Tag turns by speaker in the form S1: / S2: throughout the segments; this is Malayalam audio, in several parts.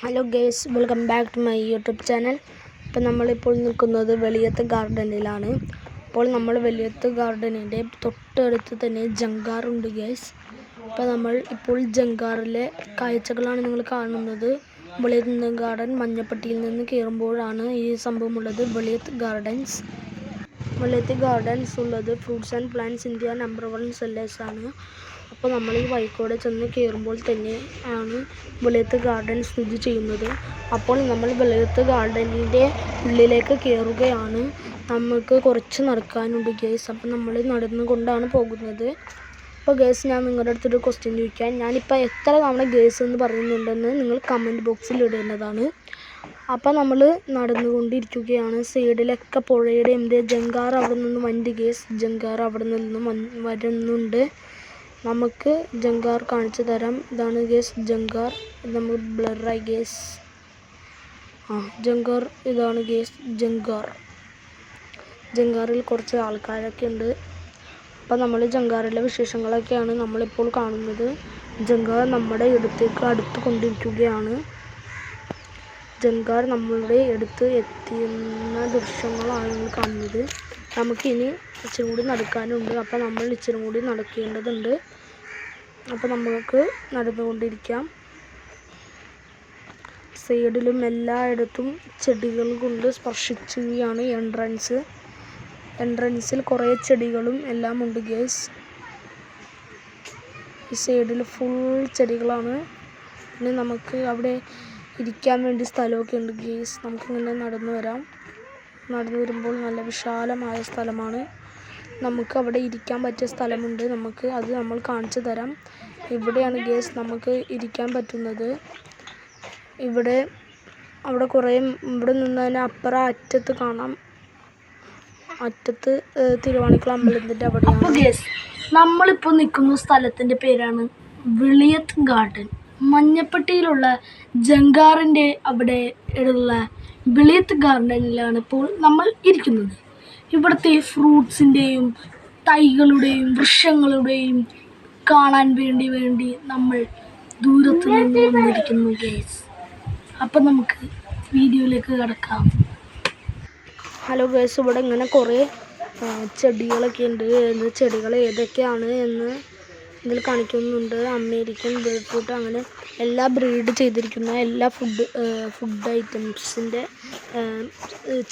S1: Hello guys, welcome back to my YouTube channel. ഇപ്പം നമ്മളിപ്പോൾ നിൽക്കുന്നത് വെളിയത്ത് ഗാർഡനിലാണ്. അപ്പോൾ നമ്മൾ വെളിയത്ത് ഗാർഡനിൻ്റെ തൊട്ടടുത്ത് തന്നെ ജങ്കാറുണ്ട് ഗേസ്. അപ്പോൾ നമ്മൾ ഇപ്പോൾ ജങ്കാറിലെ കാഴ്ചകളാണ് നിങ്ങൾ കാണുന്നത്. വെളിയത്ത് ഗാർഡൻ മഞ്ഞപ്പെട്ടിയിൽ നിന്ന് കയറുമ്പോഴാണ് ഈ സംഭവമുള്ളത്. വെളിയത്ത് ഗാർഡൻസ് ഉള്ളത് fruits and plants India number 1 sellers ആണ്. അപ്പോൾ നമ്മൾ ഈ വഴിക്കോടെ ചെന്ന് കയറുമ്പോൾ തന്നെ ആണ് വെളിയത്ത് ഗാർഡൻ സ്ഥിതി ചെയ്യുന്നത്. അപ്പോൾ നമ്മൾ വെളിയത്ത് ഗാർഡനിൻ്റെ ഉള്ളിലേക്ക് കയറുകയാണ്. നമുക്ക് കുറച്ച് നടക്കാനുണ്ട് ഗേസ്. അപ്പോൾ നമ്മൾ നടന്നുകൊണ്ടാണ് പോകുന്നത്. അപ്പോൾ ഗേസ്, ഞാൻ നിങ്ങളുടെ അടുത്തൊരു ക്വസ്റ്റ്യൻ ചോദിക്കാൻ. ഞാനിപ്പോൾ എത്ര തവണ ഗേസ് എന്ന് പറയുന്നുണ്ടെന്ന് നിങ്ങൾ കമൻറ്റ് ബോക്സിൽ ഇടേണ്ടതാണ്. അപ്പോൾ നമ്മൾ നടന്നുകൊണ്ടിരിക്കുകയാണ്. സൈഡിലൊക്കെ പുഴയുടെ ജങ്കാർ അവിടെ നിന്ന് വണ്ടി ഗേസ്. ജങ്കാർ അവിടെ നിന്നും വരുന്നുണ്ട്. നമുക്ക് ജങ്കാർ കാണിച്ചു തരാം. ഇതാണ് ഗേസ് ജങ്കാർ. ഇത് നമുക്ക് ബ്ലറായി ഗേസ്. ജങ്കാർ ഇതാണ് ഗേസ് ജങ്കാറിൽ കുറച്ച് ആൾക്കാരൊക്കെ ഉണ്ട്. അപ്പോൾ നമ്മൾ ജങ്കാറിലെ വിശേഷങ്ങളൊക്കെയാണ് നമ്മളിപ്പോൾ കാണുന്നത്. ജങ്കാർ നമ്മുടെ അടുത്ത് കൊണ്ടിരിക്കുകയാണ്. ജങ്കാർ നമ്മളുടെ അടുത്ത് എത്തുന്ന ദൃശ്യങ്ങളാണ് നമ്മൾ കാണുന്നത്. നമുക്കിനി ഇച്ചിരി കൂടി നടക്കാനുണ്ട്. അപ്പോൾ നമ്മൾ ഇച്ചിരി കൂടി നടക്കേണ്ടതുണ്ട്. അപ്പോൾ നമുക്ക് നടന്നുകൊണ്ടിരിക്കാം. സൈഡിലും എല്ലായിടത്തും ചെടികൾ കൊണ്ട് സ്പർശിക്കുകയാണ് എൻട്രൻസിൽ കുറേ ചെടികളും എല്ലാം ഉണ്ട് ഗേസ്. ഈ സൈഡിൽ ഫുൾ ചെടികളാണ്. പിന്നെ നമുക്ക് അവിടെ ഇരിക്കാൻ വേണ്ടി സ്ഥലമൊക്കെ ഉണ്ട് ഗേസ്. നമുക്കിങ്ങനെ നടന്നു വരുമ്പോൾ നല്ല വിശാലമായ സ്ഥലമാണ്. നമുക്ക് അവിടെ ഇരിക്കാൻ പറ്റിയ സ്ഥലമുണ്ട്. നമ്മൾ കാണിച്ചു തരാം. ഇവിടെയാണ് ഗേസ് നമുക്ക് ഇരിക്കാൻ പറ്റുന്നത്. അവിടെ കുറേ ഇവിടെ നിന്ന് തന്നെ അപ്പുറം അറ്റത്ത് കാണാം. അറ്റത്ത് തിരുവാണിക്കുളം അമ്പലത്തിൻ്റെ അവിടെയാണ്. അപ്പോൾ ഗേസ്, നമ്മളിപ്പോൾ നിൽക്കുന്ന സ്ഥലത്തിൻ്റെ പേരാണ് വെളിയത്ത് ഗാർഡൻ. മഞ്ഞപ്പെട്ടിയിലുള്ള ജങ്കാറിൻ്റെ അവിടെ ഉള്ള വെളിയത്ത് ഗാർഡനിലാണ് ഇപ്പോൾ നമ്മൾ ഇരിക്കുന്നത്. ഇവിടുത്തെ ഫ്രൂട്ട്സിൻ്റെയും തൈകളുടെയും വൃക്ഷങ്ങളുടെയും കാണാൻ വേണ്ടി നമ്മൾ ദൂരത്ത് നിന്ന് വന്നിരിക്കുന്നു ഗേസ്. അപ്പം നമുക്ക് വീഡിയോയിലേക്ക് കിടക്കാം. ഹലോ ഗേസ്, ഇവിടെ ഇങ്ങനെ കുറേ ചെടികളൊക്കെ ഉണ്ട്. ചെടികൾ ഏതൊക്കെയാണ് എന്ന് ഇതിൽ കാണിക്കുന്നുണ്ട്. അമേരിക്കൻ ബേർഡ് ഫ്രൂട്ട്, അങ്ങനെ എല്ലാ ബ്രീഡ് ചെയ്തിരിക്കുന്ന എല്ലാ ഫുഡ് ഐറ്റംസിൻ്റെ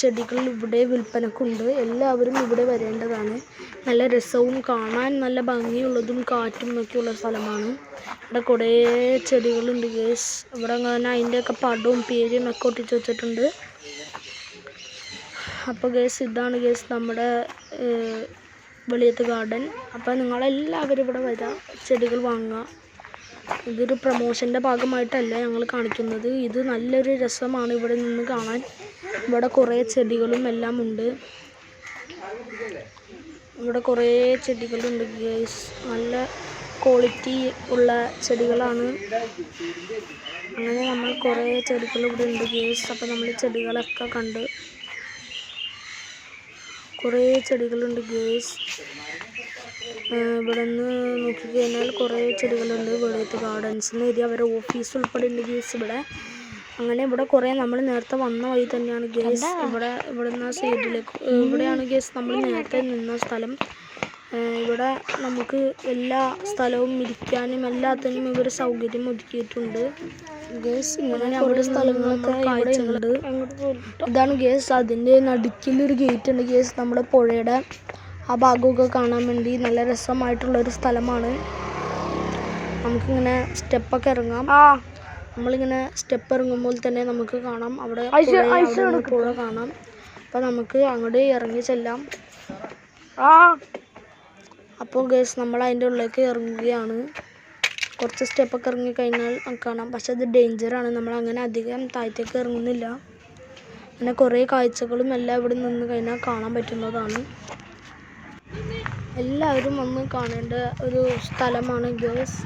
S1: ചെടികൾ ഇവിടെ വിൽപ്പനക്കുണ്ട്. എല്ലാവരും ഇവിടെ വരേണ്ടതാണ്. നല്ല രസവും കാണാൻ നല്ല ഭംഗിയുള്ളതും കാറ്റും ഒക്കെയുള്ള സ്ഥലമാണ്. ഇവിടെ കുറേ ചെടികളുണ്ട് ഗേസ്. ഇവിടെ അങ്ങനെ അതിൻ്റെയൊക്കെ പടവും പേരും ഒക്കെ ഒട്ടിച്ച് വെച്ചിട്ടുണ്ട്. അപ്പോൾ ഗേസ്, ഇതാണ് ഗേസ് നമ്മുടെ വെളിയത്ത് ഗാർഡൻ. അപ്പോൾ നിങ്ങളെല്ലാവരും ഇവിടെ വരിക, ചെടികൾ വാങ്ങുക. ഇതൊരു പ്രമോഷൻ്റെ ഭാഗമായിട്ടല്ല ഞങ്ങൾ കാണിക്കുന്നത്. ഇത് നല്ലൊരു രസമാണ് ഇവിടെ നിന്ന് കാണാൻ. ഇവിടെ കുറേ ചെടികളും എല്ലാം ഉണ്ട്. ഇവിടെ കുറേ ചെടികളുണ്ട് ഗേസ്. നല്ല ക്വാളിറ്റി ഉള്ള ചെടികളാണ്. അങ്ങനെ നമ്മൾ കുറേ ചെടികൾ ഇവിടെ ഉണ്ട് ഗേസ്. അപ്പോൾ നമ്മൾ ചെടികളൊക്കെ കണ്ട് കുറേ ചെടികളുണ്ട് ഗേസ്. ഇവിടെ നിന്ന് നോക്കിക്കഴിഞ്ഞാൽ കുറേ ചെടികളുണ്ട്. വെളിയത്ത് ഗാർഡൻസ് എന്ന് എഴുതി അവരുടെ ഓഫീസ് ഉൾപ്പെടെ ഉണ്ട് ഗേസ് ഇവിടെ. അങ്ങനെ ഇവിടെ കുറേ നമ്മൾ നേരത്തെ വന്ന വഴി തന്നെയാണ് ഗേസ്. ഇവിടെ നിന്ന് സൈഡിലേക്ക് ഇവിടെയാണ് ഗേസ് നമ്മൾ നേരത്തെ നിന്ന സ്ഥലം. ഇവിടെ നമുക്ക് എല്ലാ സ്ഥലവും ഇരിക്കാനും എല്ലാത്തിനും ഇവർ സൗകര്യം ഒതുക്കിയിട്ടുണ്ട് ഗേസ്. ഇങ്ങനെ അവിടെ സ്ഥലങ്ങളൊക്കെ കാഴ്ചകളുണ്ട്. ഇതാണ് ഗേസ്, അതിൻ്റെ നടുക്കിലൊരു ഗേറ്റ് ഉണ്ട് ഗേസ്. നമ്മുടെ പുഴയുടെ ആ ഭാഗമൊക്കെ കാണാൻ വേണ്ടി നല്ല രസമായിട്ടുള്ളൊരു സ്ഥലമാണ്. നമുക്കിങ്ങനെ സ്റ്റെപ്പൊക്കെ ഇറങ്ങാം. നമ്മളിങ്ങനെ സ്റ്റെപ്പ് ഇറങ്ങുമ്പോൾ തന്നെ നമുക്ക് കാണാം അവിടെ പുഴ കാണാം. അപ്പോൾ നമുക്ക് അങ്ങോട്ട് ഇറങ്ങി ചെല്ലാം. അപ്പോൾ ഗേസ്, നമ്മൾ അതിൻ്റെ ഉള്ളിലേക്ക് ഇറങ്ങുകയാണ്. കുറച്ച് സ്റ്റെപ്പൊക്കെ ഇറങ്ങി കഴിഞ്ഞാൽ കാണാം. പക്ഷെ അത് ഡേഞ്ചറാണ്. നമ്മൾ അങ്ങനെ അധികം താഴത്തേക്ക് ഇറങ്ങുന്നില്ല. അങ്ങനെ കുറേ കാഴ്ചകളും എല്ലാം ഇവിടെ നിന്ന് കഴിഞ്ഞാൽ കാണാൻ പറ്റുന്നതാണ്. എല്ലാവരും വന്ന് കാണേണ്ട ഒരു സ്ഥലമാണ് ഗേസ്.